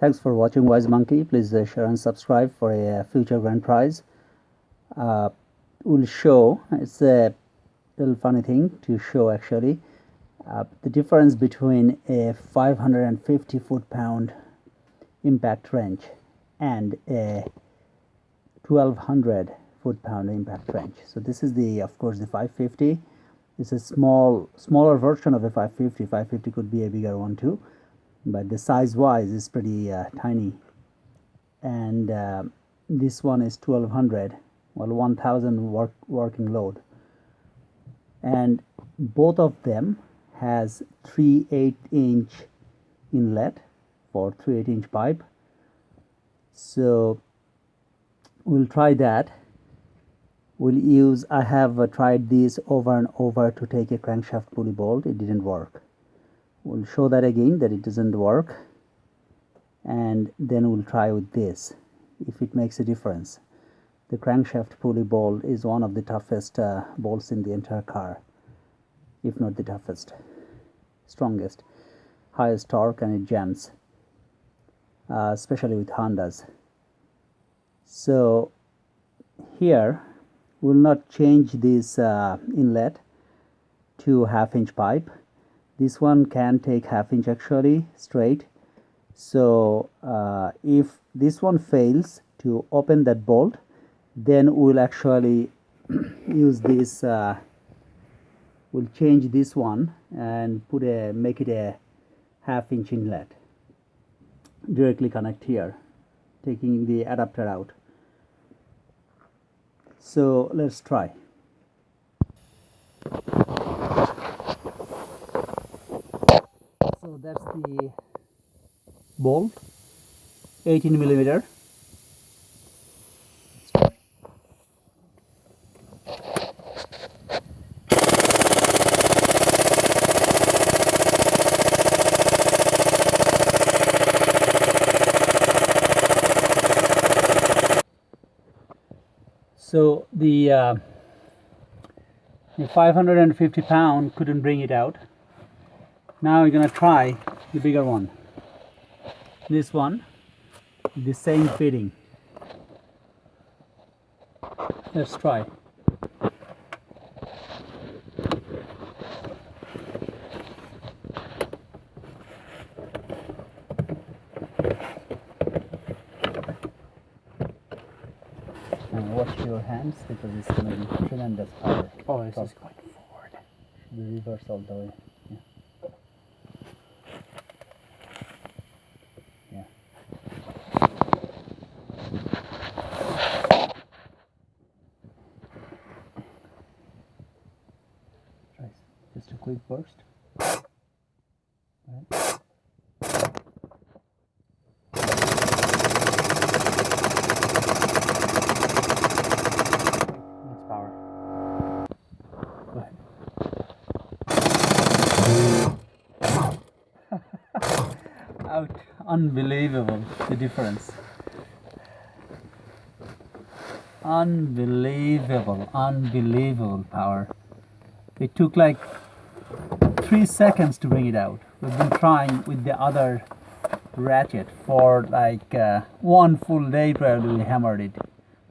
Thanks for watching Wise Monkey. Please share and subscribe for a future grand prize. We'll show, it's a little funny thing to show actually, the difference between a 550 foot-pound impact wrench and a 1200 foot-pound impact wrench. So this is the, of course, the 550. It's a smaller version of a 550. 550 could be a bigger one too, but the size wise is pretty tiny. And this one is 1200, well, 1000 working load, and both of them has 3/8 inch inlet for 3/8 inch pipe. So we'll try that. We'll use, I have tried this over and over to take a crankshaft pulley bolt. It didn't work. We'll show that again, that it doesn't work, and then we'll try with this if it makes a difference. The crankshaft pulley bolt is one of the toughest bolts in the entire car, if not the toughest, strongest, highest torque, and it jams, especially with Hondas. So here we'll not change this inlet to 1/2 inch pipe. This one can take 1/2 inch actually straight. So if this one fails to open that bolt, then we'll actually use this, we'll change this one and make it a 1/2 inch inlet. Directly connect here, taking the adapter out. So let's try. So that's the bolt, 18 millimeter. So the 550 pound couldn't bring it out. Now we're gonna try the bigger one. This one, the same fitting. Let's try. And watch your hands, because it's going to be tremendous power. Oh, this is going forward. The reverse all the way. Yeah. Try just a quick burst. Right. Out. Unbelievable, the difference. Unbelievable power. It took like 3 seconds to bring it out. We've been trying with the other ratchet for like 1 full day. Probably we hammered it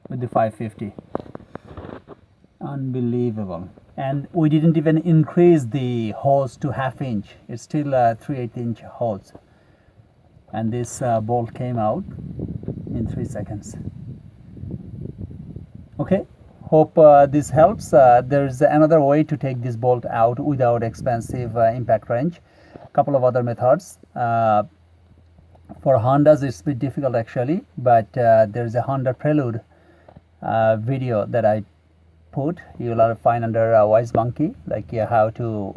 with the 550. Unbelievable. And we didn't even increase the hose to 1/2 inch. It's still a 3/8 inch hose. And this bolt came out in 3 seconds. Okay, hope this helps. There's another way to take this bolt out without expensive impact wrench. A couple of other methods. For Hondas it's a bit difficult actually, but there's a Honda Prelude video that I put. You'll find under Wise Monkey, like how to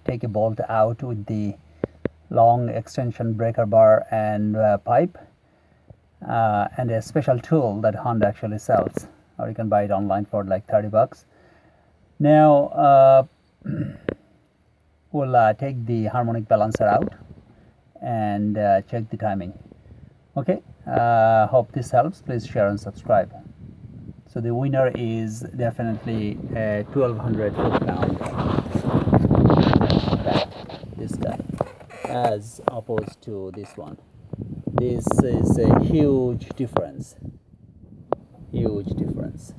take a bolt out with the long extension breaker bar and pipe, and a special tool that Honda actually sells, or you can buy it online for like 30 bucks. Now we'll take the harmonic balancer out and check the timing. Okay, hope this helps. Please share and subscribe. So the winner is definitely a 1200 foot-pound, this guy, as opposed to this one. This is a huge difference. Huge difference.